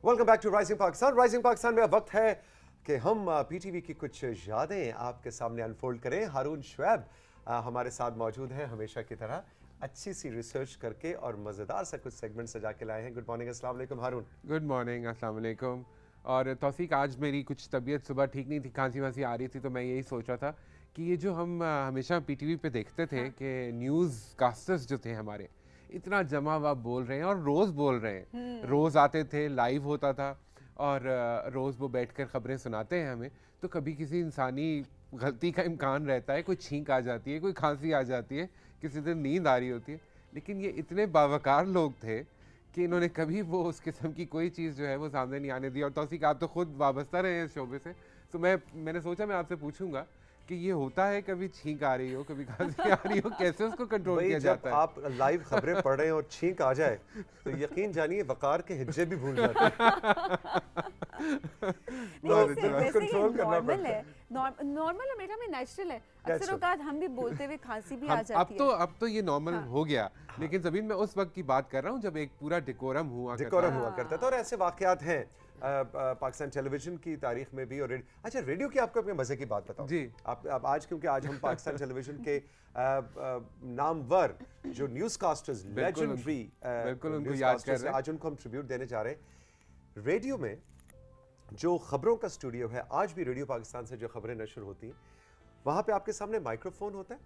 Welcome back to rising Pakistan. Rising Pakistan में अब वक्त है कि हम पीटीवी की कुछ यादें आपके सामने अनफोल्ड करें। हारून शुएब हमारे साथ मौजूद हैं, हमेशा की तरह अच्छी सी रिसर्च करके और मज़ेदार सा कुछ सेगमेंट सजा के लाए हैं। गुड मॉर्निंग, अस्सलाम वालेकुम हारून। गुड मॉर्निंग, अस्सलाम वालेकुम। और तौसीक, आज मेरी कुछ तबीयत सुबह ठीक नहीं थी, खांसी वांसी आ रही थी, तो मैं यही सोच रहा था कि ये जो हम हमेशा पीटीवी पे देखते थे कि न्यूज़ कास्टर्स जो थे हमारे, इतना जमा हुआ बोल रहे हैं और रोज़ बोल रहे हैं। रोज़ आते थे, लाइव होता था और रोज़ वो बैठकर ख़बरें सुनाते हैं हमें। तो कभी किसी इंसानी गलती का इम्कान रहता है, कोई छींक आ जाती है, कोई खांसी आ जाती है, किसी दिन नींद आ रही होती है, लेकिन ये इतने बावकार लोग थे कि इन्होंने कभी वो उस किस्म की कोई चीज़ जो है वो सामने नहीं आने दी। और तौसीक, आप तो खुद वाबस्ता रहे हैं इस शोबे से, तो मैंने सोचा मैं आपसे पूछूंगा कि ये होता है, कभी छींक आ रही हो, कभी खांसी आ रही हो, कैसे उसको कंट्रोल किया जाता है? आप लाइव खबरें पढ़ रहे हैं और छींक आ जाए तो यकीन जानिए वकार के हिज्जे भी भूल जाते हैं। कंट्रोल करना पड़ता है। नॉर्मल हमेशा में नेचुरल है। अक्सर औकात हम भी बोलते हुए खांसी भी आ जाती है। अब तो ये नॉर्मल हो गया, लेकिन ज़मीन मैं उस वक्त की बात कर रहा हूँ जब एक पूरा डेकोरम हुआ करता था। और ऐसे वाकयात हैं पाकिस्तान टेलीविजन की तारीख में भी। और अच्छा, रेडियो की आपको अपने मजे की बात बताओ जी। आप आज, क्योंकि आज हम पाकिस्तान टेलीविजन के नामवर जो न्यूज़ कास्टर्स, लेजेंडरी बिल्कुल उनको याद कर रहे हैं, आज उनको हम ट्रिब्यूट देने जा रहे हैं। रेडियो में जो खबरों का स्टूडियो है, आज भी रेडियो पाकिस्तान से जो खबरें नशर होती हैं, वहां पे आपके सामने माइक्रोफोन होता है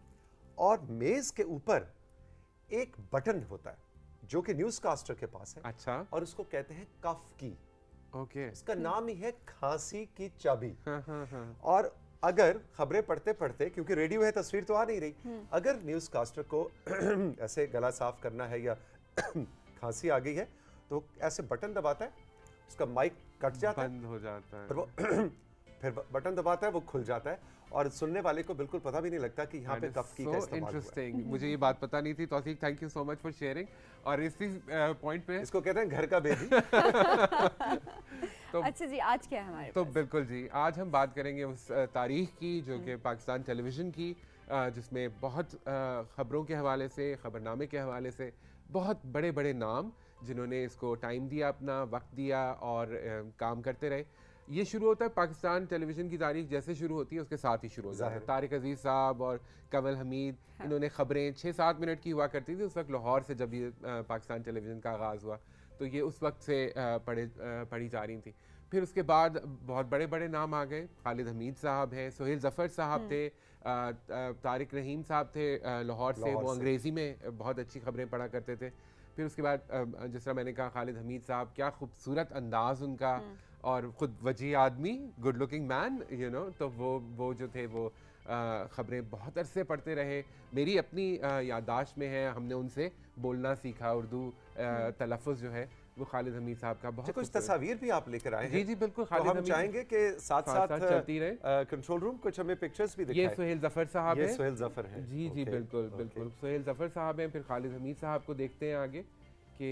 और मेज के ऊपर एक बटन होता है जो कि न्यूज़ कास्टर के पास है। अच्छा। और उसको कहते हैं कफ की। ओके। इसका नाम ही है खांसी की चाबी। हाँ। और अगर खबरें पढ़ते पढ़ते, क्योंकि रेडियो है, तस्वीर तो आ नहीं रही, अगर न्यूज़ कास्टर को ऐसे गला साफ करना है या खांसी आ गई है तो ऐसे बटन दबाता है, उसका माइक कट जाता है, बंद हो जाता है, फिर वो फिर बटन दबाता है, वो खुल जाता है और सुनने वाले को बिल्कुल पता भी नहीं लगता कि यहाँ पे कफ की का इस्तेमाल हुआ है। मुझे ये बात पता नहीं थी। Tauseeq, thank you so much for sharing. और इसी पॉइंट पे इसको कहते हैं घर का बेबी। तो अच्छा जी, आज क्या है हमारे तो बिल्कुल जी, आज हम बात करेंगे उस तारीख की जो कि पाकिस्तान टेलीविज़न की, जिसमें बहुत ख़बरों के हवाले से, ख़बरनामे के हवाले से बहुत बड़े बड़े नाम जिन्होंने इसको टाइम दिया, अपना वक्त दिया और काम करते रहे। ये शुरू होता है पाकिस्तान टेलीविज़न की तारीख जैसे शुरू होती है उसके साथ ही शुरू हो जाता है। तारिक अजीज़ साहब और कंवल हमीद, इन्होंने ख़बरें 6-7 मिनट की हुआ करती थी उस वक्त लाहौर से, जब ये पाकिस्तान टेलीविज़न का आगाज़ हुआ तो ये उस वक्त से पढ़ी जा रही थी। फिर उसके बाद बहुत बड़े बड़े नाम आ गए। खालिद हमीद साहब हैं, सोहेल ज़फ़र साहब थे, तारिक रहीम साहब थे लाहौर से, वो अंग्रेज़ी में बहुत अच्छी खबरें पढ़ा करते थे। फिर उसके बाद जिस तरह मैंने कहा, खालिद हमीद साहब, क्या खूबसूरत अंदाज़ उनका, और ख़ुद वजीह आदमी, good looking man, you know. तो वो जो थे वो ख़बरें बहुत अरसे पढ़ते रहे। मेरी अपनी याददाश्त में है, हमने उनसे बोलना सीखा, उर्दू तलफ़ुज़ जो है वो खालिद हमीद साहब का बहुत। कुछ तस्वीर भी आप लेकर आए हैं। जी बिल्कुल। खालिद हमीद, हम चाहेंगे कि साथ साथ चलती रहे। कंट्रोल रूम कुछ हमें पिक्चर्स भी दिखाएं। ये सोहेल ज़फ़र साहब हैं। सोहेल ज़फ़र हैं। जी बिल्कुल। सोहेल ज़फ़र साहब हैं। फिर खालिद हमीद साहब को देखते हैं आगे कि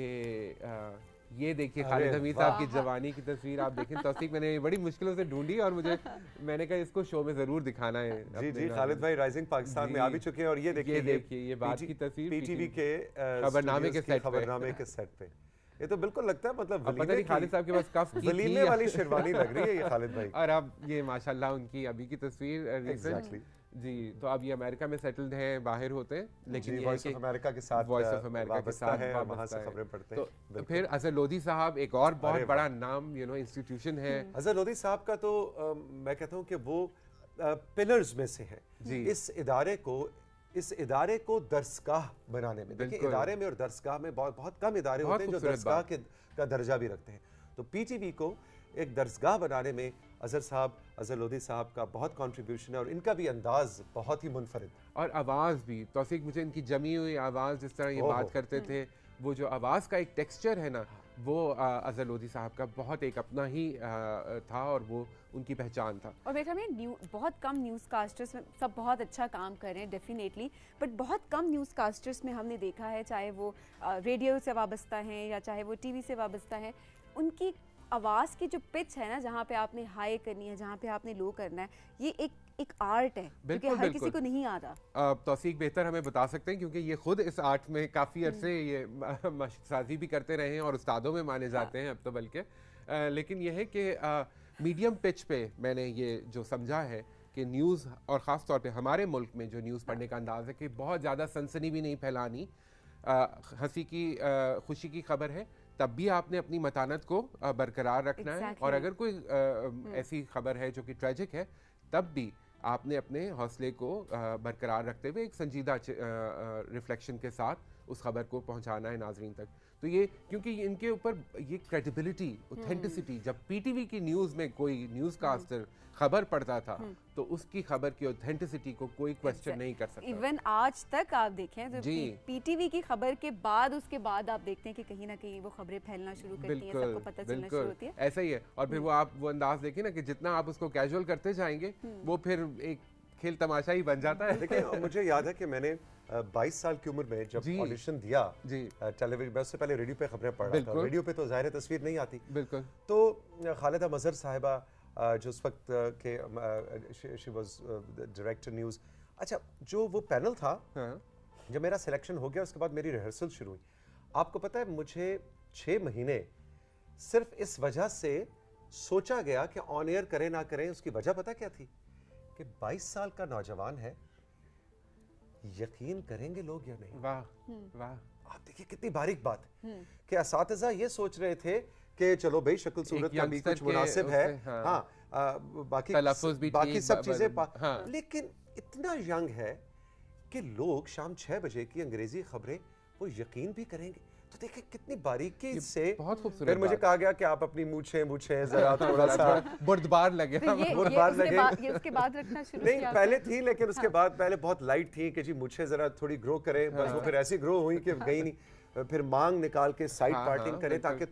ये देखिए खालिद हमीद साहब की जवानी की तस्वीर आप देखें। तौसीक, मैंने बड़ी मुश्किलों से ढूंढी और मैंने कहा इसको शो में जरूर दिखाना है। जी खालिद भाई राइजिंग पाकिस्तान में आ भी चुके हैं। और ये देखिए ये बात की तस्वीर पीटीवी के खबरनामे के सेट पे। ये तो बिल्कुल लगता है मतलब पता नहीं खालिद साहब के पास कफ की वलीमे वाली शेरवानी लग रही है ये खालिद भाई। और अब ये माशाल्लाह उनकी अभी की तस्वीर जी। तो अब ये अमेरिका में सेटल्ड हैं, बाहर होते हैं, लेकिन वॉइस ऑफ अमेरिका के साथ है, वहाँ से खबरें पढ़ते हैं। तो फिर अजहर लोधी साहब, एक और बहुत बड़ा नाम, यू नो, इंस्टीट्यूशन है। अजहर लोधी साहब का तो मैं कहता हूँ कि वो पिलर्स में से है इस इदारे को दरसगाह बनाने में। देखिए, इदारे में और दरसगाह में बहुत कम इदारे होते हैं जो दरसगाह का दर्जा भी रखते हैं। तो पीटीवी को एक दरसगाह बनाने में अजहर लोधी साहब का बहुत कंट्रीब्यूशन है और इनका भी अंदाज बहुत ही मुनफरिद और आवाज़ भी। तौसीक, मुझे इनकी जमी हुई आवाज़, जिस तरह ये बात करते थे, वो जो आवाज़ का एक टेक्सचर है ना, वो अजहर लोधी साहब का बहुत एक अपना ही था और वो उनकी पहचान था। और बेटा, में बहुत कम न्यूज़ कास्टर्स में सब बहुत अच्छा काम कर रहे हैं डेफिनेटली, बट बहुत कम न्यूज़ कास्टर्स में हमने देखा है, चाहे वो रेडियो से वाबस्ता हैं या चाहे वो टीवी से वाबस्ता हैं, उनकी आवाज़ की जो पिच है ना, जहाँ पे आपने हाई करनी है, जहाँ पे आपने लो करना है, ये एक एक आर्ट है क्योंकि हर किसी को नहीं आता। तौसीक बेहतर हमें बता सकते हैं क्योंकि ये खुद इस आर्ट में काफ़ी अरसे ये मशक़साज़ी भी करते रहे हैं और उस्तादों में माने जाते हैं अब तो बल्कि। लेकिन यह है कि मीडियम पिच पे मैंने ये जो समझा है कि न्यूज़ और ख़ास तौर पे हमारे मुल्क में जो न्यूज़ पढ़ने का अंदाज़ है कि बहुत ज़्यादा सनसनी भी नहीं फैलानी, हंसी की खुशी की खबर है तब भी आपने अपनी मतानत को बरकरार रखना है, और अगर कोई ऐसी खबर है जो कि ट्रेजिक है तब भी आपने अपने हौसले को बरकरार रखते हुए एक संजीदा रिफ्लेक्शन के साथ उस खबर को पहुंचाना है नाजरीन तक। तो ये क्योंकि इनके ऊपर ये क्रेडिबिलिटी, ऑथेंटिसिटी, जब पीटीवी की न्यूज़ में कोई न्यूज़ कास्टर खबर पढ़ता था तो उसकी खबर की ऑथेंटिसिटी को कोई क्वेश्चन नहीं कर सकता। इवन आज तक आप देखें तो पीटीवी की खबर के बाद उसके बाद आप देखते हैं कि कहीं ना कहीं वो खबरें फैलना शुरू करती हैं, सबको पता चलना शुरू होती है। ऐसा ही है। और फिर वो आप वो अंदाज देखिए ना कि जितना आप उसको कैजुअल करते जाएंगे वो फिर एक खेल तमाशा ही बन जाता है। देखिए मुझे याद है कि मैंने 22 साल की उम्र में जब ऑडिशन दिया टेलीविजन, उससे पहले रेडियो पे खबरें पढ़ रहा था। रेडियो पे तो ज़ाहिर तस्वीर नहीं आती। बिल्कुल। तो खालिदा मजहर साहिबा जो उस वक्त के शी वाज डायरेक्टर न्यूज़, अच्छा जो वो पैनल था, जब मेरा सिलेक्शन हो गया उसके बाद मेरी रिहर्सल शुरू हुई। आपको पता है मुझे 6 महीने सिर्फ इस वजह से सोचा गया कि ऑन एयर करें ना करें। उसकी वजह पता क्या थी कि 22 साल का नौजवान है, यकीन करेंगे लोग या नहीं। वाह वाह, आप देखिए कितनी बारीक बात कि असातिज़ा ये सोच रहे थे कि चलो भाई शक्ल सूरत का भी कुछ मुनासिब है, बाकी सब चीजें, लेकिन इतना यंग है कि लोग शाम 6 बजे की अंग्रेजी खबरें वो यकीन भी करेंगे। तो देखिए कितनी बारीकी से बहुत खूबसूरत। फिर मुझे कहा गया कि आप अपनी मूछें जरा थोड़ा सा बुर्दबार लगे, बुर्दबार लगे, उसके बाद रखना शुरू नहीं पहले थी, लेकिन उसके बाद पहले बहुत लाइट थी कि जी मूछें जरा थोड़ी ग्रो करें, बस वो फिर ऐसी ग्रो हुई कि गई नहीं। फिर मांग निकाल के साइड पार्टिंग करें ताकि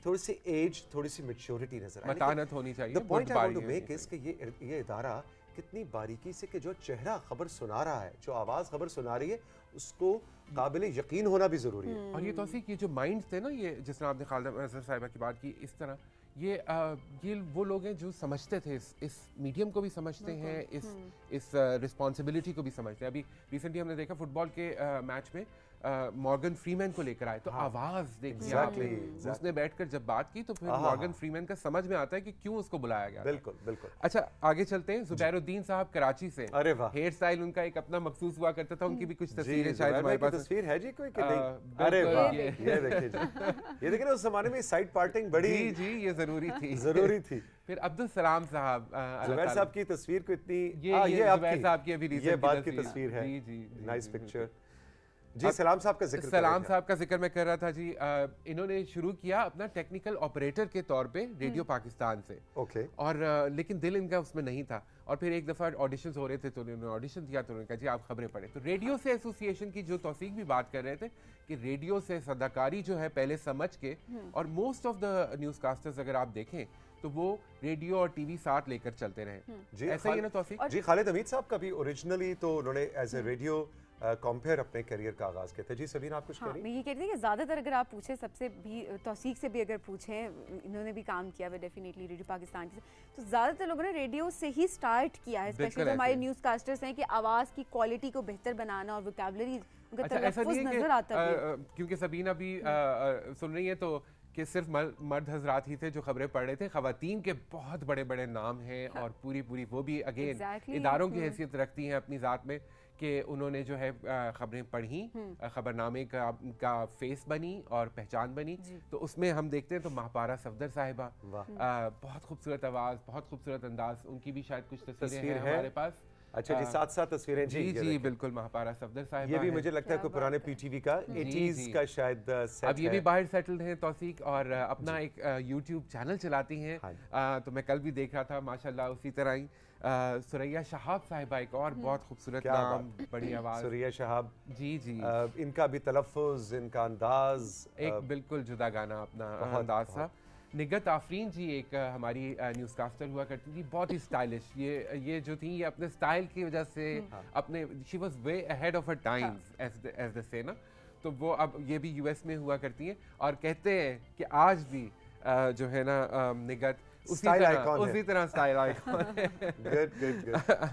थोड़ी सी एज, थोड़ी सी मैच्योरिटी नजर आए, मतानत होनी चाहिए। The point I want to make is कि ये इदारा कितनी बारीकी से कि जो चेहरा खबर सुना रहा है, जो आवाज खबर सुना रही है, उसको काबिल यकीन होना भी जरूरी है। और ये तौसीक ये जो माइंड्स थे ना, ये जिस तरह आपने खालिदा मजहर साहिबा की बात की, इस तरह ये वो लोग हैं जो समझते थे, इस मीडियम को भी समझते हैं, इस रिस्पॉन्सिबिलिटी को भी समझते हैं। अभी रिसेंटली हमने देखा फुटबॉल के मैच में मॉर्गन फ्रीमैन को लेकर आए तो आवाज देखिए आपने, उसने बैठकर जब बात की तो फिर मॉर्गन फ्रीमैन का समझ में आता है कि क्यों उसको बुलाया गया। बिल्कुल बिल्कुल। अच्छा आगे चलते हैं। जुबैरुद्दीन साहब कराची से, अरे वाह, हेयर स्टाइल उनका एक अपना मखसूस हुआ करता था। उनकी भी कुछ तस्वीरें शायद हमारे पास तस्वीर है जी कोई कि नहीं? अरे वाह, ये देखिए जी, ये देखिए ना उस जमाने में साइड पार्टिंग बड़ी जी ये जरूरी थी। फिर अब्दुल सलाम साहब, जुबैर साहब की तस्वीर को इतनी, ये जुबैर साहब की अभी ये बात की तस्वीर है, नाइस पिक्चर जी। सलाम साहब का जिक्र मैं कर रहा था जी। इन्होंने शुरू किया अपना टेक्निकल ऑपरेटर के तौर पे रेडियो पाकिस्तान से, ओके, और लेकिन दिल इनका उसमें नहीं था। और फिर एक दफ़ा ऑडिशंस हो रहे थे तो उन्होंने ऑडिशन दिया, तो उन्होंने कहा जी आप खबरें पढ़ें। तो रेडियो से एसोसिएशन की जो तौसीक भी बात कर रहे थे कि रेडियो से सदाकारी जो है पहले समझ के, और most of the news casters अगर आप देखें तो वो रेडियो और टीवी साथ लेकर चलते रहे। ऐसा ही है ना तौसीक जी? खालिद हमीद साहब का भी ओरिजिनली तो उन्होंने एज ए रेडियो कंपेयर अपने करियर का आगाज किया था। जी सबीना आप कुछ कह रही हैं? मैं ये कह रही थी कि ज़्यादातर अगर आप पूछें, सबसे भी तौसीक से भी अगर पूछें, इन्होंने भी काम किया हुआ डेफिनेटली रेडियो पाकिस्तान की, तो ज़्यादातर लोगों ने रेडियो से ही स्टार्ट किया है, स्पेशली जो हमारे न्यूज़ कास्टर्स हैं, कि आवाज़ की क्वालिटी को बेहतर बनाना और वोकैबुलरी उनका तलफ़्फ़ुज़ नजर आता है। क्योंकि सबीना भी सुन रही है तो कि सिर्फ मर्द हजरात ही थे जो खबरें पढ़ रहे थे, खवातीन के बहुत बड़े बड़े नाम हैं, और पूरी वो भी अगेन इदारों की हैसियत रखती हैं अपनी ज़ात में, कि उन्होंने जो है खबरें पढ़ी, खबरनामे का फेस बनी और पहचान बनी। तो उसमें हम देखते हैं तो महापारा सफदर साहिबा, बहुत खूबसूरत आवाज़, बहुत खूबसूरत अंदाज, उनकी भी शायद कुछ तस्वीरें हैं हमारे पास। अच्छा जी, साथ तस्वीरें जी बिल्कुल, महापारा सफदर साहिबा, ये भी मुझे लगता है कोई पुराने पीटीवी का 80s का शायद सेट अब ये भी बाहर सेटल्ड हैं तौसीक, और अपना एक यूट्यूब चैनल चलाती हैं। तो मैं कल भी देख रहा था माशाल्लाह, उसी तरह ही सुरैया शहाब साहिबा, एक और बहुत खूबसूरत नाम, बड़ी आवाज़, सुरैया शहाब जी इनका भी तलफ़्फ़ुज़, इनका अंदाज एक बिल्कुल जुदा गाना अपना अंदाज था। निगत आफरीन जी एक हमारी न्यूज़ कास्टर हुआ करती थी, बहुत ही स्टाइलिश। ये जो थी ये अपने स्टाइल की वजह से अपने, she was way ahead of her times as they say ना। तो वो अब ये भी यूएस में हुआ करती हैं, और कहते हैं कि आज भी जो है ना निगत उसी तरह स्टाइल आइकॉन। गुड।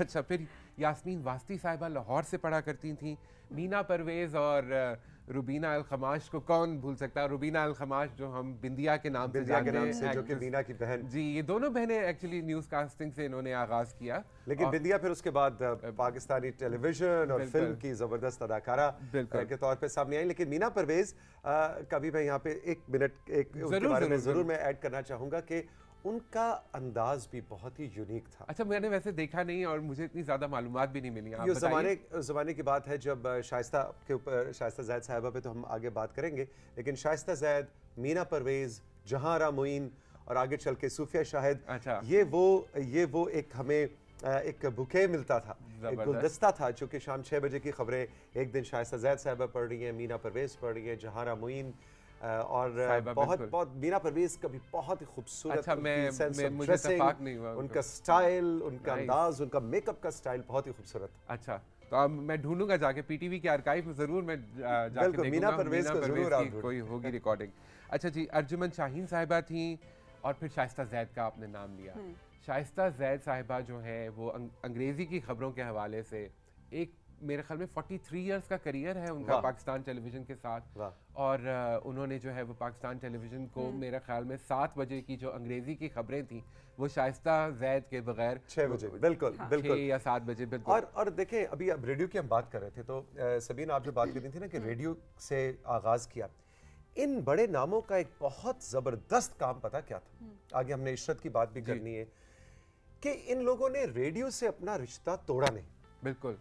अच्छा, फिर यास्मीन वास्ती साहिबा लाहौर से पढ़ा करती थी। मीना परवेज और रुबीना अल खमाश को कौन भूल सकता है? रुबीना अल खमाश जो हम बिंदिया के नाम से जानते हैं, जो कि मीना की बहन। जी, ये दोनों बहनें एक्चुअली न्यूज़ कास्टिंग से इन्होंने आगाज किया, लेकिन बिंदिया फिर उसके बाद पाकिस्तानी टेलीविजन और फिल्म की जबरदस्त अदाकारा के तौर पे सामने आई। लेकिन मीना परवेज कभी मैं यहाँ पे एक मिनट उनके बारे में जरूर मैं ऐड करना चाहूँगा कि उनका अंदाज भी बहुत ही यूनिक था। अच्छा, मैंने वैसे देखा नहीं और मुझे इतनी ज़्यादा मालूमात भी नहीं मिली। ये ज़माने की बात है जब शाइस्ता के ऊपर, शाइस्ता ज़ैद साहिबा पे तो हम आगे बात करेंगे, लेकिन शाइस्ता ज़ैद, मीना परवेज़, जहांरा मोइन और आगे चल के सूफिया शाहिद, अच्छा, ये वो एक हमें एक बुके मिलता था, एक गुलदस्ता था, जो कि शाम 6 बजे की खबरें एक दिन शाइस्ता ज़ैद साहिबा पढ़ रही हैं, मीना परवेज़ पढ़ रही हैं, जहांरा मोइन और बहुत मीना परवेज़ का भी बहुत ही खूबसूरत, अच्छा, मुझे इत्तेफाक नहीं हुआ, उनका स्टाइल, उनका अंदाज, उनका मेकअप का स्टाइल बहुत ही खूबसूरत। अच्छा, तो अब मैं ढूंढूंगा जाके पीटीवी के आर्काइव में, जरूर मैं जाके देखूंगा मीना परवेज़ की कोई होगी रिकॉर्डिंग। अच्छा जी, अर्जुमन शाहीन साहिबा थी और फिर शाइस्ता ज़ैद का आपने नाम लिया। शाइस्ता ज़ैद साहिबा जो है वो अंग्रेज़ी की खबरों के हवाले से एक, मेरे ख्याल में 43 इयर्स का करियर है उनका पाकिस्तान टेलीविज़न के साथ, और उन्होंने जो है वो पाकिस्तान टेलीविज़न को मेरे ख्याल में 7 बजे की जो अंग्रेज़ी की खबरें थी वो शाइस्ता ज़ैद के बगैर 6 बजे, बिल्कुल 6 या 7 बजे, बिल्कुल। और देखें, अभी अब रेडियो की हम बात कर रहे थे, तो सबीन आप जो बात कर रही थी ना कि रेडियो से आगाज़ किया, इन बड़े नामों का एक बहुत ज़बरदस्त काम पता क्या था? आगे हमने इशरत की बात भी करनी है कि इन लोगों ने रेडियो से अपना रिश्ता तोड़ा नहीं। बिल्कुल।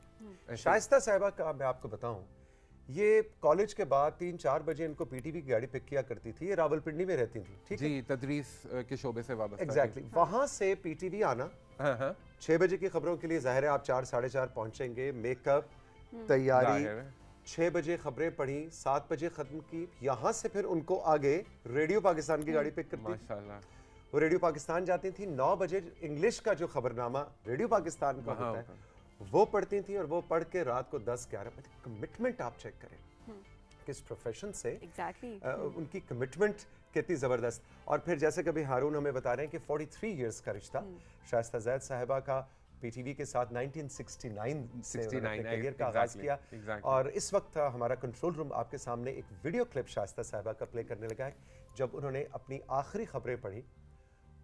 शाइस्ता साहिबा का मैं आपको बताऊं, ये कॉलेज के बाद 3-4 बजे इनको पीटीवी की गाड़ी पिक किया करती थी, ये रावलपिंडी में रहती थी, ठीक है? जी, तदरीस के शोबे से वाबस्ता। एग्जैक्टली, वहां से पीटीवी आना, 6 बजे की खबरों के लिए जाहिर है आप 4-4:30 पहुंचेंगे, मेकअप, तैयारी, 6 बजे खबरें पढ़ी, 7 बजे खत्म की, यहाँ से फिर उनको आगे रेडियो पाकिस्तान की गाड़ी पिक करती, माशाल्लाह, वो रेडियो पाकिस्तान जाती थी। 9 बजे इंग्लिश का जो खबरनामा रेडियो पाकिस्तान का होता है वो पढ़ती थी, और वो पढ़ के रात को 10-11 बजे। कमिटमेंट आप चेक करें किस प्रोफेशन से उनकी कमिटमेंट कितनी ज़बरदस्त। और फिर जैसे कभी हारून हमें बता रहे हैं कि 43 इयर्स का रिश्ता शाइस्ता ज़ैद साहिबा का पीटीवी के साथ 1969 से करियर का आगाज़ किया। और इस वक्त हमारा कंट्रोल रूम आपके सामने एक वीडियो क्लिप शाइस्ता साहिबा का प्ले करने लगा है, जब उन्होंने अपनी आखिरी खबरें पढ़ी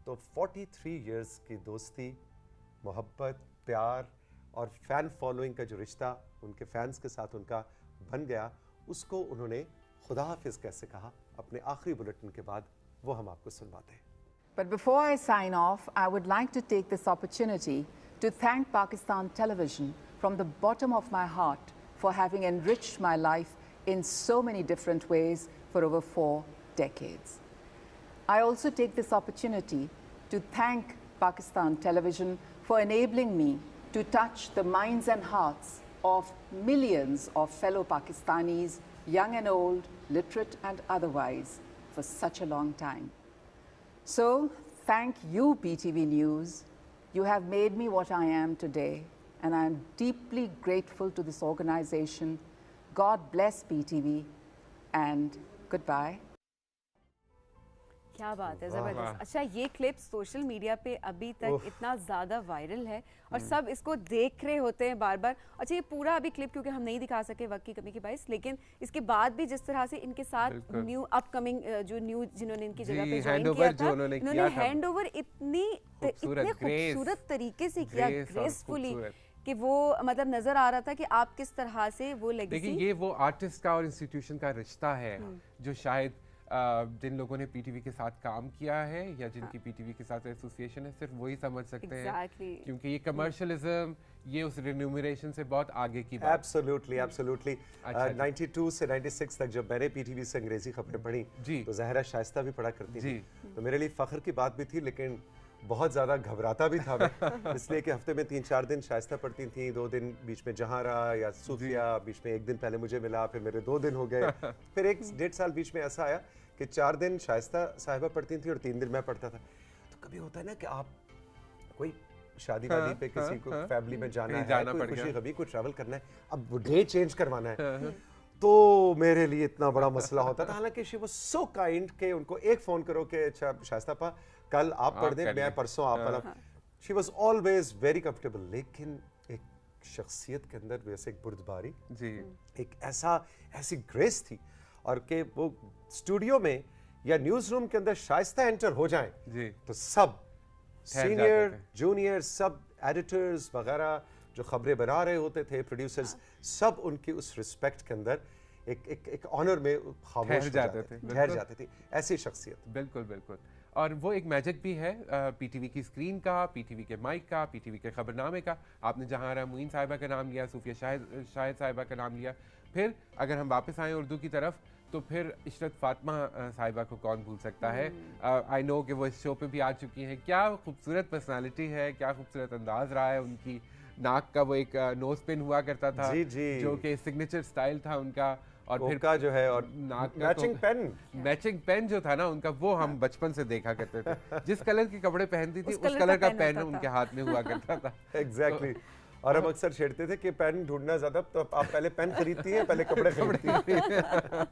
तो 43 इयर्स की दोस्ती, मोहब्बत, प्यार और फैन फॉलोइंग का जो रिश्ता उनके फैंस के साथ उनका बन गया, उसको उन्होंने खुदा हाफिज कैसे कहा अपने आखिरी बुलेटिन के बाद, वो हम आपको सुनवाते हैं। But before I sign off, I would like to take this opportunity to thank Pakistan Television from the bottom of my heart for having enriched my life in so many different ways for over 4 decades. I also take this opportunity to thank Pakistan Television for enabling me to touch the minds and hearts of millions of fellow Pakistanis, young and old, literate and otherwise, for such a long time. So, thank you, BTV News. You have made me what I am today, and I am deeply grateful to this organization. God bless BTV, and goodbye. क्या बात है, ज़बरदस्त। अच्छा, ये clip social media पे अभी तक इतना ज़्यादा वायरल है और सब इसको देख रहे होते हैं बार बार। अच्छा, ये पूरा अभी क्लिप क्योंकि हम नहीं दिखा सके वक्त की कमी की बाइस, लेकिन इसके बाद भी जिस तरह से इनके साथ न्यू अपकमिंग जो न्यू जिन्होंने इनकी जगह पे ज्वाइन किया था, उन्होंने हैंड ओवर इतने खूबसूरत तरीके से किया, ग्रेसफुली, कि वो मतलब नजर आ रहा था कि आप किस तरह से वो लेगेसी। देखिए, ये वो आर्टिस्ट का और इंस्टीट्यूशन का रिश्ता है जो शायद जिन लोगों ने पीटीवी के साथ काम किया है या जिनकी पीटीवी के साथ एसोसिएशन है, सिर्फ वही समझ सकते हैं, क्योंकि ये कमर्शियलिज्म, ये उस रिन्यूमरेशन से बहुत आगे की बात। एब्सोल्युटली 92 से 96 तक जब मैंने पीटीवी से अंग्रेजी खबरें पढ़ी तो ज़ाहिरा शाइस्ता भी पढ़ा करती थी, तो मेरे लिए फ़ख्र की बात भी थी, लेकिन बहुत ज़्यादा घबराता भी था मैं इसलिए कि हफ्ते में 3-4 दिन शाइस्ता पढ़ती थी, 2 दिन बीच में जहांरा या सूफिया, बीच में 1 दिन पहले मुझे मिला, फिर मेरे 2 दिन हो गए, फिर 1-1.5 साल बीच में ऐसा आया कि 4 दिन शाइस्ता साहिबा पढ़ती थी और 3 दिन मैं पढ़ता था। तो कभी होता है ना कि आप कोई शादी वादी पे किसी को फैमिली में जाना है, कोई खुशी गमी को ट्रैवल करना है, अब वो डे चेंज करवाना है, तो मेरे लिए इतना बड़ा मसला होता था। हालांकि शी वाज सो काइंड के उनको एक फोन करो कि अच्छा शाइस्ता पा कल आप पढ़ दें, मैं परसों आप वाला। She was always very comfortable. लेकिन एक शख्सियत के अंदर वैसे एक बुर्दबारी जी, एक ऐसी ग्रेस थी, और कि वो स्टूडियो में या न्यूज रूम के अंदर शाइस्ता एंटर हो जाएं जी, तो सब सीनियर जूनियर सब एडिटर्स वगैरह जो खबरें बना रहे होते थे, प्रोड्यूसर्स, सब उनकी उस रिस्पेक्ट के अंदर एक ऑनर में खामोश ठहर जाते थे। ऐसी शख्सियत। बिल्कुल बिल्कुल। और वो एक मैजिक भी है पीटीवी की स्क्रीन का, पीटीवी के माइक का, पीटीवी के खबरनामे का। आपने जहां मुइन साहिबा का नाम लिया, सूफिया शाहिद साहिबा का नाम लिया, फिर अगर हम वापस आए उर्दू की तरफ तो फिर इशरत फातिमा साहिबा को कौन भूल सकता है। आई नो कि वो इस शो पे भी आ चुकी हैं। क्या खूबसूरत पर्सनालिटी है, क्या खूबसूरत अंदाज रहा है उनकी। नाक का वो एक नोज पिन हुआ करता था जी जी, जो कि सिग्नेचर स्टाइल था उनका। और फिर का जो है और नाक का मैचिंग पेन जो था ना उनका, वो हम बचपन से देखा करते थे। जिस कलर के कपड़े पहनती थी उस कलर का पेन उनके हाथ में हुआ करता था। एग्जैक्टली। और हम अक्सर छेड़ते थे कि पेन ढूंढना ज्यादा, तो आप पहले पेन खरीदती हैं, पहले कपड़े खरीदती हैं।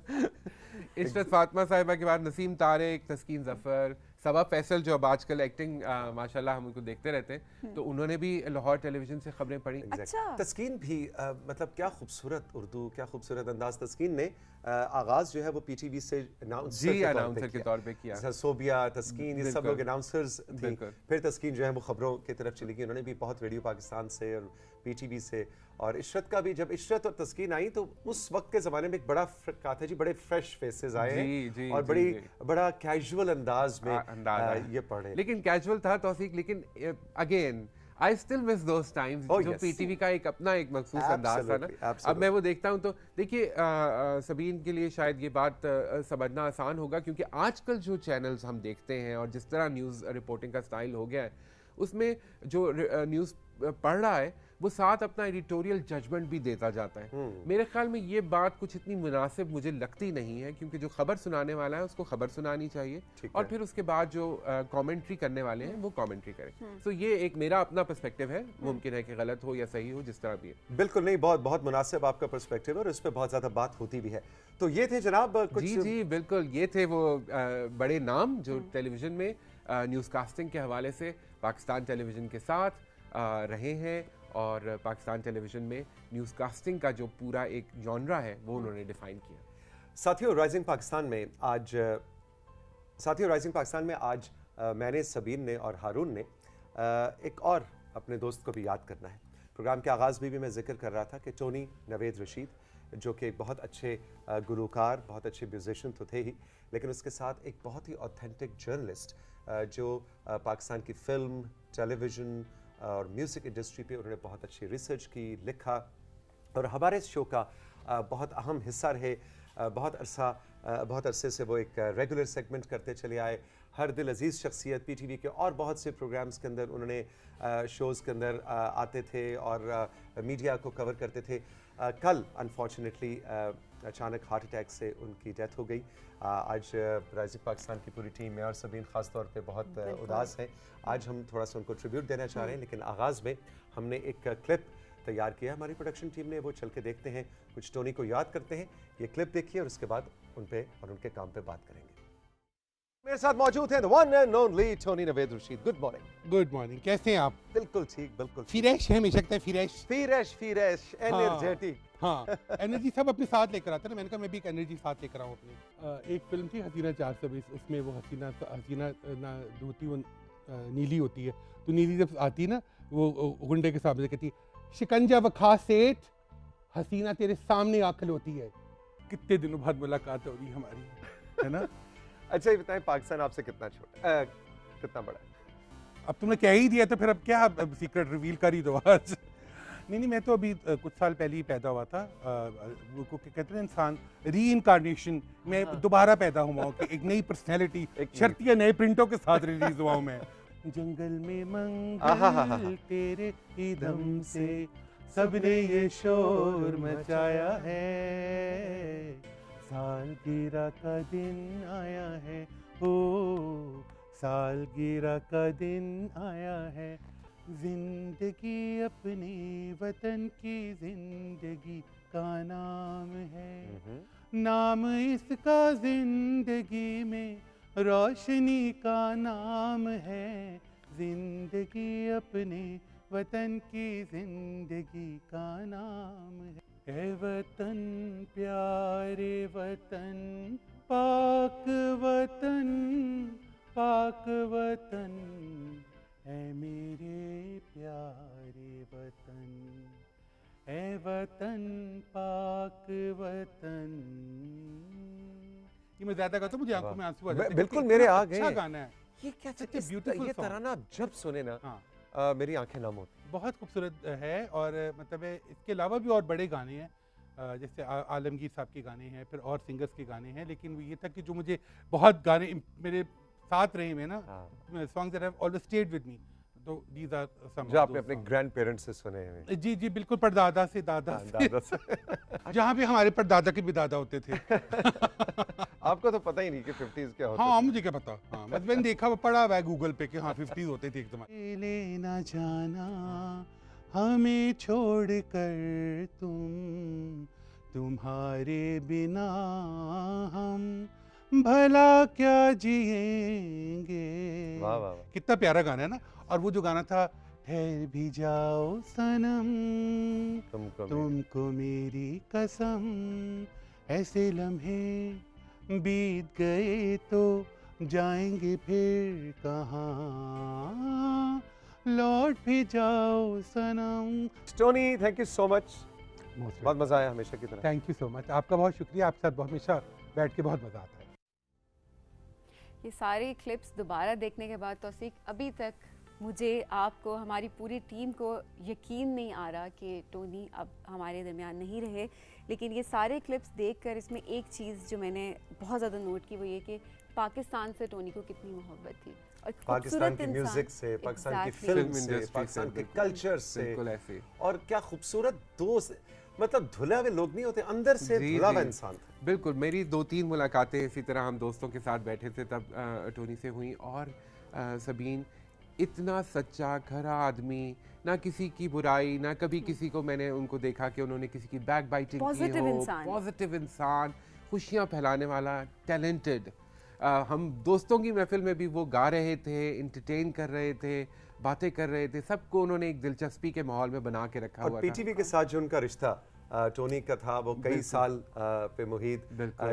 इशरत फातिमा साहिबा के बाद नसीम तारिक, तस्कीन जफर, सबा फैसल जो अब आजकल एक्टिंग माशाल्लाह हम उनको देखते रहते हैं, तो उन्होंने भी लाहौर टेलीविजन से खबरें पढ़ी। अच्छा। तस्कीन भी मतलब क्या खूबसूरत उर्दू, क्या खूबसूरत अंदाज। तस्कीन ने आगाज जो है वो पीटीवी से अनाउंसर के तौर पे किया। सोबिया, तस्कीन, ये सब लोग अनाउंसर्स थी। फिर तस्कीन जो है वो खबरों की तरफ चली गई। उन्होंने भी बहुत रेडियो पाकिस्तान से और पीटीवी से, और इशरत का भी, जब इशरत और तस्कीन आई तो उस वक्त के ज़माने में एक बड़ा कहा था जी, बड़े फ्रेश फेसेस आए हैं और बड़ा कैजुअल अंदाज में ये पढ़े। लेकिन कैजुअल था तौसीक, लेकिन again I still miss those times जो पीटीवी का एक अपना एक मखसूस अंदाज था ना। अब मैं वो देखता हूँ तो देखिए सबीन के लिए शायद ये बात समझना आसान होगा, क्योंकि आजकल जो चैनल्स हम देखते हैं और जिस तरह न्यूज़ रिपोर्टिंग का स्टाइल हो गया है, उसमें जो न्यूज़ पढ़ रहा है वो साथ अपना एडिटोरियल जजमेंट भी देता जाता है। मेरे ख्याल में ये बात कुछ इतनी मुनासिब मुझे लगती नहीं है, क्योंकि जो खबर सुनाने वाला है उसको खबर सुनानी चाहिए, और फिर उसके बाद जो कमेंट्री करने वाले हैं वो कमेंट्री करें। तो ये एक मेरा अपना पर्सपेक्टिव है, मुमकिन है कि गलत हो या सही हो, जिस तरह भी है। बिल्कुल नहीं, बहुत बहुत मुनासिब आपका पर्सपेक्टिव है और इस पर बहुत ज्यादा बात होती भी है। तो ये थे जनाब कुछ जी बिल्कुल, ये थे वो बड़े नाम जो टेलीविजन में न्यूज़ कास्टिंग के हवाले से पाकिस्तान टेलीविजन के साथ रहे हैं, और पाकिस्तान टेलीविज़न में न्यूज़ कास्टिंग का जो पूरा एक जॉनरा है वो उन्होंने डिफ़ाइन किया। साथियों, राइजिंग पाकिस्तान में आज मैंने, सबीन ने और हारून ने एक और अपने दोस्त को भी याद करना है। प्रोग्राम के आगाज़ में भी मैं जिक्र कर रहा था कि टोनी नवेद रशीद, जो कि एक बहुत अच्छे गुलूकार, बहुत अच्छे म्यूजिशियन तो थे ही, लेकिन उसके साथ एक बहुत ही ऑथेंटिक जर्नलिस्ट, जो पाकिस्तान की फ़िल्म, टेलीविज़न और म्यूज़िक इंडस्ट्री पे उन्होंने बहुत अच्छी रिसर्च की, लिखा, और हमारे शो का बहुत अहम हिस्सा रहे। बहुत अरसे से वो एक रेगुलर सेगमेंट करते चले आए। हर दिल अजीज़ शख्सियत पीटीवी के और बहुत से प्रोग्राम्स के अंदर उन्होंने शोज़ के अंदर आते थे और मीडिया को कवर करते थे। कल अनफॉर्चुनेटली अचानक हार्ट अटैक से उनकी डेथ हो गई। आज राइजिंग पाकिस्तान की पूरी टीम में और सबीन ख़ास तौर पे बहुत उदास है। आज हम थोड़ा सा उनको ट्रिब्यूट देना चाह रहे हैं, लेकिन आगाज़ में हमने एक क्लिप तैयार किया हमारी प्रोडक्शन टीम ने, वो चल के देखते हैं, कुछ टोनी को याद करते हैं। ये क्लिप देखिए और उसके बाद उन पे और उनके काम पे बात करेंगे। मेरे साथ मौजूद हैं the one and only Tony Naved Rashid. Good morning. Good morning, कैसे हैं आप? बिल्कुल ठीक, बिल्कुल फ्रेश है, हमेशा लगता है फ्रेश एनर्जेटिक। हाँ, एनर्जी सब अपने साथ लेकर आते हैं ना। मैंने कहा मैं भी एक एनर्जी साथ लेकर आऊँ अपनी। एक फिल्म थी हसीना 420, उसमें वो हसीना ना धोती वो नीली होती है, तो नीली जब आती है ना वो गुंडे के सामने कहती है, शिकंजा व खा सेठ, हसीना तेरे सामने आखिल होती है। कितने दिनों बाद मुलाकात हो रही हमारी, है ना। अच्छा ये बताएं, पाकिस्तान आपसे कितना छोटा, कितना बड़ा है? अब तुमने कह ही दिया तो फिर अब क्या सीक्रेट रिवील कर ही दो आज। नहीं, मैं तो अभी कुछ साल पहले ही पैदा हुआ था। वो कहते हैं इंसान री इनकारनेशन में दोबारा पैदा हुआ हूँ, एक नई पर्सनैलिटी, शर्तिया नए प्रिंटों के साथ रिलीज हुआ हूँ मैं। जंगल में मंगल तेरे ही दम से सबने ये शोर मचाया है, सालगिरह का दिन आया है, ओ सालगिरह का दिन आया है, जिंदगी अपने वतन की जिंदगी का नाम है, नाम इसका जिंदगी में रोशनी का नाम है, जिंदगी अपने वतन की जिंदगी का नाम है। ए वतन प्यारे वतन, पाक वतन, पाक वतन, ऐ मेरे प्यारे वतन, ऐ वतन पाक वतन। ये मैं ज्यादा कहता हूँ, मुझे आंखों में आंसू आ जाते हैं। बिल्कुल मेरे आ गए। अच्छा गाना है ये क्या ब्यूटीफुल ये तराना आप जब सुने ना, मेरी आंखें नम होती। बहुत खूबसूरत है। और मतलब इसके अलावा भी और बड़े गाने हैं, जैसे आलमगीर साहब के गाने हैं, फिर और सिंगर्स के गाने हैं, लेकिन ये था कि जो मुझे बहुत गाने मेरे साथ रहे हैं ना, songs that have always stayed with me, तो दीज आर सम जो आपने अपने ग्रैंड पेरेंट्स से सुने हैं। जी जी बिल्कुल, परदादा से दादा से जहाँ पे हमारे परदादा के भी दादा होते थे। आपको तो पता ही नहीं कि 50s क्या होता है। हाँ मुझे क्या पता, हाँ बस मैंने देखा, वो पढ़ा हुआ है गूगल पे कि हाँ 50s होते थे एकदम। ले ना जाना हमें छोड़ कर तुम, तुम्हारे बिना हम भला क्या जिएंगे। वाह वाह, कितना प्यारा गाना है ना। और वो जो गाना था, ठहर भी जाओ सनम, तुमको मेरी कसम, ऐसे लम्हे बीत गए तो जाएंगे फिर कहाँ, लौट भी जाओ सनम। Tony thank you so much, बहुत बहुत मजा आया हमेशा की तरह। थैंक यू सो मच, आपका बहुत शुक्रिया, आपके साथ हमेशा बैठ के बहुत मजा आता है। ये सारे क्लिप्स दोबारा देखने के बाद तौसीक, अभी तक मुझे, आपको, हमारी पूरी टीम को यकीन नहीं आ रहा कि टोनी अब हमारे दरमियान नहीं रहे। लेकिन ये सारे क्लिप्स देखकर इसमें एक चीज़ जो मैंने बहुत ज़्यादा नोट की वो ये कि पाकिस्तान से टोनी को कितनी मोहब्बत थी, और पाकिस्तान की म्यूजिक से, पाकिस्तान की फिल्म से, पाकिस्तान के कल्चर से, और क्या खूबसूरत दोस्त, मतलब धुला हुए लोग नहीं होते, अंदर से धुला हुआ इंसान था। बिल्कुल, मेरी 2-3 मुलाकातें इसी तरह हम दोस्तों के साथ बैठे थे तब टोनी से हुई। और सबीन इतना सच्चा खरा आदमी, ना किसी की बुराई, ना कभी किसी को मैंने उनको देखा कि उन्होंने किसी की बैक बाइटिंग की हो। पॉजिटिव इंसान, खुशियाँ फैलाने वाला, टैलेंटेड। हम दोस्तों की महफिल में भी वो गा रहे थे, इंटरटेन कर रहे थे, बातें कर रहे थे, सबको उन्होंने एक दिलचस्पी के माहौल में बना के रखा हुआ था। और पीटीवी के साथ जो उनका रिश्ता टोनी का था वो कई साल पे मुहित,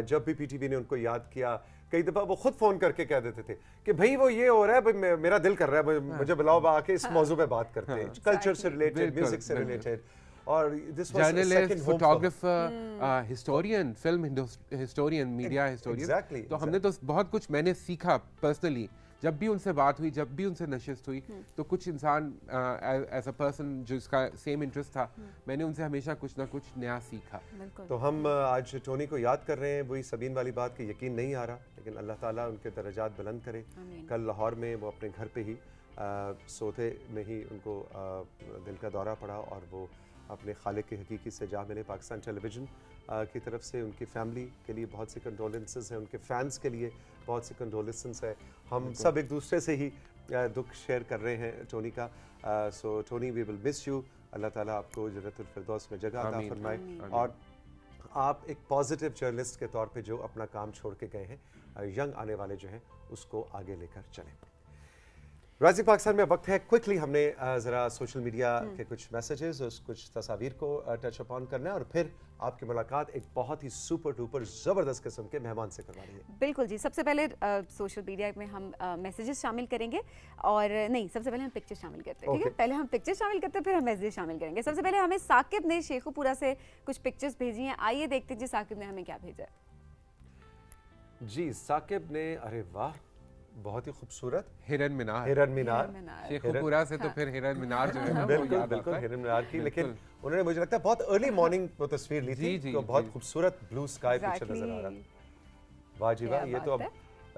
जब भी पीटीवी ने उनको याद किया, कई दफ़ा वो खुद फ़ोन करके कह देते थे कि भाई वो ये हो रहा है, भाई मेरा दिल कर रहा है, मुझे बुलाओ, आके इस मौजू पे बात करते हैं, कल्चर से रिलेटेड, म्यूजिक से रिलेटेड। और this was journalist, photographer, historian, film historian, media historian. तो हमने तो बहुत कुछ मैंने सीखा पर्सनली। जब भी उनसे बात हुई, जब भी उनसे नशिस्त हुई, तो कुछ इंसान एज अ पर्सन जिसका सेम इंटरेस्ट था, मैंने उनसे हमेशा कुछ ना कुछ नया सीखा। तो हम आज टोनी को याद कर रहे हैं, वही सबीन वाली बात की यकीन नहीं आ रहा, लेकिन अल्लाह ताला उनके दर्जात बुलंद करे। कल लाहौर में वो अपने घर पे ही सोते में ही उनको दिल का दौरा पड़ा, और वो अपने खालिक के हकीकी से जा मिले। पाकिस्तान टेलीविज़न की तरफ से उनकी फैमिली के लिए बहुत सी कंडोलेंसेस हैं, उनके फैंस के लिए बहुत सी कंडोलेंसेस है। हम सब एक दूसरे से ही दुख शेयर कर रहे हैं टोनी का। So Tony, we will miss you. Allah ताला आपको जन्नतुल फिरदौस में जगह अता फरमाए, और आप एक पॉजिटिव जर्नलिस्ट के तौर पे जो अपना काम छोड़ के गए हैं, यंग आने वाले जो हैं उसको आगे लेकर चलें। राइजिंग पाकिस्तान में वक्त है, क्विकली हमने ज़रा सोशल मीडिया के कुछ मैसेजेस और कुछ तस्वीर को टच अपॉन करना है, और फिर आपकी मुलाकात एक बहुत ही सुपर डुपर ज़बरदस्त किस्म के मेहमान से करवा रही है। बिल्कुल जी, सबसे पहले सोशल मीडिया में हम मैसेजेस शामिल करेंगे, और नहीं, सबसे पहले हम पिक्चर शामिल करते हैं, ठीक है? पहले हम पिक्चर शामिल करते हैं, फिर हम मैसेजेस शामिल करेंगे। सबसे पहले हमें साकिब ने शेखुपुरा से कुछ पिक्चर्स भेजी हैं, आइए देखते हैं जी साकिब ने हमें क्या भेजा है। जी साकिब ने, अरे वाह, बहुत ही खूबसूरत हिरन मीनार। हिरन मीनार शेखुपुरा से तो फिर हिरन मीनार जो है ना, बिल्कुल बिल्कुल हिरन मीनार की। लेकिन उन्होंने, मुझे लगता है, बहुत अर्ली मॉर्निंग वो तस्वीर ली थी, तो बहुत खूबसूरत ब्लू स्काई पिक्चर नजर आ रहा। वाह जी वाह, ये तो अब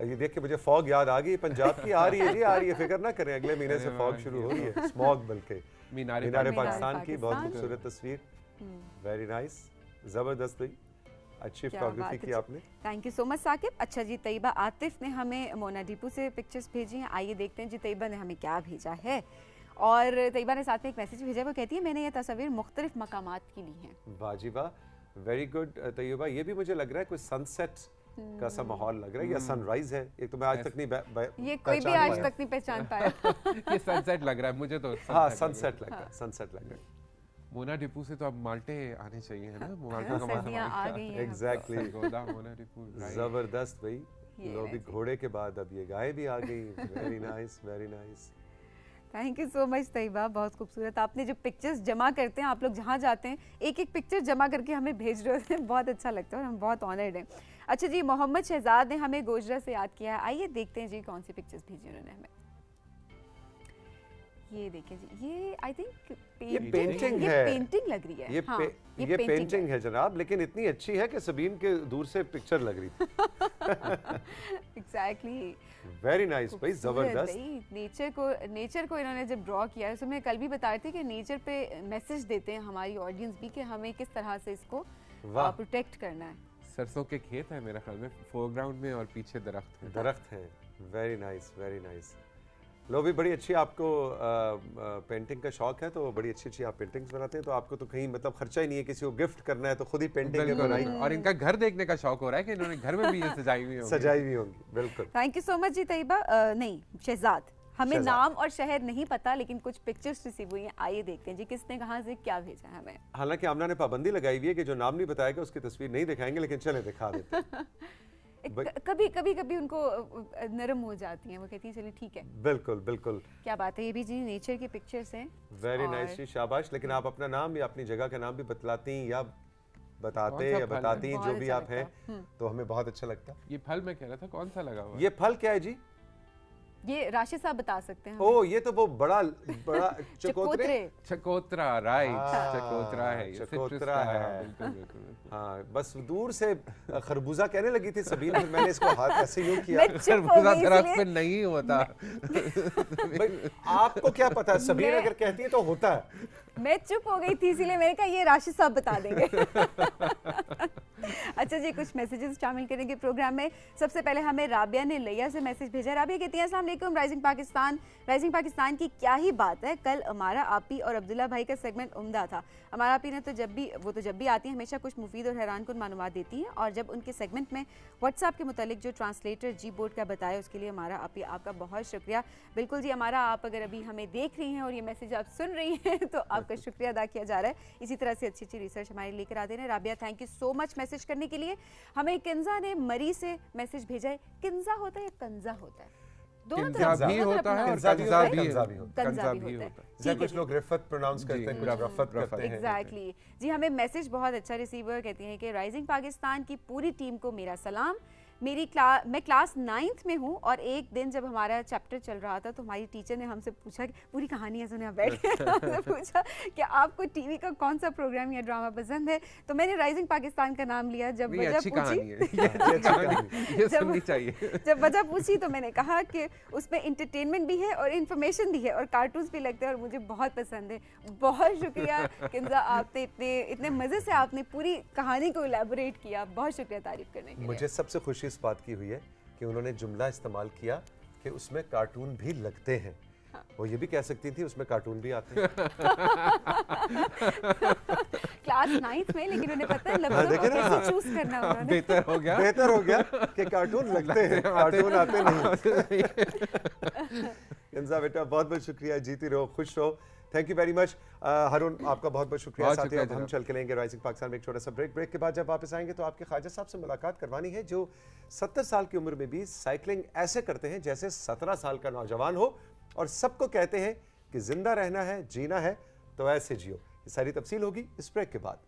ये देख के मुझे फॉग याद आ गई, पंजाब की आ रही है जी, आ रही है, फिक्र ना करें, अगले महीने से फॉग शुरू हो रही है, स्मॉग बल्कि। मीनार पाकिस्तान की बहुत खूबसूरत तस्वीर, वेरी नाइस, जबरदस्त हुई, अच्छी फोटोग्राफी की आपने, thank you so much Saqib. अच्छा जी, तैयबा आतिफ ने हमें मोना डिपू से पिक्चर्स भेजी हैं, आइए देखते हैं जी तैयबा ने हमें क्या भेजा है। और तैयबा ने साथ में एक मैसेज भेजा, वो कहती है मैंने ये तस्वीर मुख्तलिफ मकामात की ली हैं। वाह जी वाह, वेरी गुड तैयबा, ये भी मुझे लग रहा है कोई सनसेट का सा माहौल लग रहा है या सनराइज है। एक तो मैं आज तक नहीं ये कोई भी आज तक नहीं पहचान पाया। ये सनसेट लग रहा है मुझे तो। हाँ सनसेट लग रहा है, सनसेट लग रहा है। मोना डिपू से तो अब माल्टे आने चाहिए है ना, माल्टे का मौसम आ गई हैं। एग्जैक्टली, मोना डिपू जबरदस्त भाई। लो भी घोड़े के बाद अब ये गाय भी आ गई। Very nice, very nice. Thank you so much Tayyaba, बहुत खूबसूरत। आपने जो पिक्चर्स जमा करते हैं, आप लोग जहाँ जाते हैं एक एक पिक्चर जमा करके हमें भेज रहे होते हैं, बहुत अच्छा लगता है और हम बहुत ऑनर्ड हैं। अच्छा जी, मोहम्मद शहजाद ने हमें गोजरा से याद किया है। आइए देखते हैं जी कौन सी पिक्चर्स भेजी उन्होंने हमें। ये देखिए जी, ये आई थिंक ये पेंटिंग है, पेंटिंग लग रही है। ये पेंटिंग है जनाब, लेकिन इतनी अच्छी है कि सबीन के दूर से पिक्चर लग रही थी। एग्जैक्टली, वेरी नाइस भाई, जबरदस्त। नेचर को इन्होंने जब ड्रॉ किया है, उसमें कल भी बताए थे कि नेचर पे मैसेज देते हैं हमारी ऑडियंस भी कि हमें किस तरह से इसको प्रोटेक्ट करना है। सरसों के खेत है मेरा ख्याल में फोरग्राउंड में और पीछे दरख्त है। Very nice, very nice. लो भी बड़ी अच्छी आपको पेंटिंग का शौक है, तो बड़ी अच्छी अच्छी आप पेंटिंग्स बनाते हैं, तो आपको तो कहीं मतलब खर्चा ही नहीं है, किसी को गिफ्ट करना है तो खुद ही पेंटिंग बनाई। और इनका घर देखने का शौक हो रहा है कि इन्होंने घर में भी ये सजाई हुई होंगी। बिल्कुल। थैंक यू सो मच जी तैयबा। नहीं शहजाद, हमें नाम और शहर नहीं पता, लेकिन कुछ पिक्चर्स रिसीव हुई हैं। आइए देखते हैं जी किसने कहाँ से क्या भेजा है हमें। हालांकि आमना ने पाबंदी लगाई हुई है कि जो नाम नहीं बताएगा उसकी तस्वीर नहीं दिखाएंगे, लेकिन चले दिखा देते हैं। कभी उनको नरम हो जाती हैं, वो कहती हैं चलिए ठीक है। बिल्कुल बिल्कुल, क्या बात है। ये भी जी नेचर की पिक्चर्स हैं। वेरी नाइस जी, शाबाश। लेकिन आप अपना नाम या अपनी जगह का नाम भी बतलाती या बताते या बताती जो भी आप हैं, तो हमें बहुत अच्छा लगता है। ये फल मैं कह रहा था कौन सा लगा हुआ है? ये फल क्या है जी? ये राशिद साहब बता सकते हैं। ओ, ये तो वो बड़ा चकोतरा, राइट, चकोतरा है, चकोतरा है। बिल्कुल बिल्कुल। हाँ, बस दूर से खरबूजा कहने लगी थी सबीन, फिर मैंने इसको हाथ ऐसे यूं किया। खरबूजा दरख्त पे नहीं होता। भाई आपको क्या पता, सबीन अगर कहती है तो होता है। मैं चुप हो गई थी, इसीलिए मैंने कहा ये राशिद साहब बता देंगे। अच्छा जी, कुछ मैसेजेस शामिल करेंगे प्रोग्राम में। सबसे पहले हमें राबिया ने लिया से मैसेज भेजा। राबिया कहती है अस्सलाम वालेकुम, राइजिंग पाकिस्तान की क्या ही बात है। कल हमारा आपी और अब्दुल्ला भाई का सेगमेंट उम्दा था। हमारा आपी ने तो जब भी आती है हमेशा कुछ मुफीद और हैरानकुन मालूमात देती हैं, और जब उनके सेगमेंट में व्हाट्सएप के मुतालिक जो ट्रांसलेटर जी बोर्ड का बताया, उसके लिए हमारा आपी आपका बहुत शुक्रिया। बिल्कुल जी, हमारा आप अगर अभी हमें देख रही हैं और ये मैसेज आप सुन रही हैं तो आपका शुक्रिया अदा किया जा रहा है। इसी तरह से अच्छी अच्छी रिसर्च हमारे लेकर आते हैं। Rabia, thank you so much message करने के लिए। हमें किंजा ने मरी से मैसेज भेजा है। किंजा होता है या कंजा होता है? दोनों तरफ भी होता है और कंजा भी होता है। कुछ लोग रिफत प्रोनाउंस करते हैं, कुछ रफत करते हैं। एग्जैक्टली जी, हमें मैसेज बहुत अच्छा रिसीव हुआ। कहती हैं कि राइजिंग पाकिस्तान की पूरी टीम को मेरा सलाम। मैं क्लास 9th में हूँ, और एक दिन जब हमारा चैप्टर चल रहा था तो हमारी टीचर ने हमसे पूछा कि पूरी कहानी है सुने, बैठ के पूछा कि आपको टीवी का कौन सा प्रोग्राम या ड्रामा पसंद है, तो मैंने राइजिंग पाकिस्तान का नाम लिया। जब वजह पूछी तो मैंने कहा कि उसमें इंटरटेनमेंट भी है और इंफॉर्मेशन भी है और कार्टून्स भी लगते हैं और मुझे बहुत पसंद है। बहुत शुक्रिया किंजा, आपने इतने मज़े से आपने पूरी कहानी को इलेबोरेट किया। बहुत शुक्रिया तारीफ करने के लिए। मुझे सबसे खुशी इस बात की हुई है कि उन्होंने जुमला इस्तेमाल किया कि उसमें कार्टून भी लगते हैं। वो ये भी कह सकती थी उसमें कार्टून भी आते हैं। क्लास 9th में, लेकिन उन्हें पता है लफ्ज़ों को कैसे चूज करना उन्होंने। बेहतर हो गया कि कार्टून लगते हैं, कार्टून आते नहीं। किंजा बेटा बहुत बहुत शुक्रिया, जीती रहो, खुश रहो। Thank you very much. Haroon, आपका बहुत बहुत शुक्रिया। साथ ही अब हम चल के लेंगे राइजिंग पाकिस्तान में एक छोटा सा ब्रेक के बाद जब वापस आएंगे तो आपके ख्वाजा साहब से मुलाकात करवानी है, जो 70 साल की उम्र में भी साइकिलिंग ऐसे करते हैं जैसे 17 साल का नौजवान हो, और सबको कहते हैं कि जिंदा रहना है, जीना है तो ऐसे जियो। ये सारी तफसील होगी इस ब्रेक के बाद।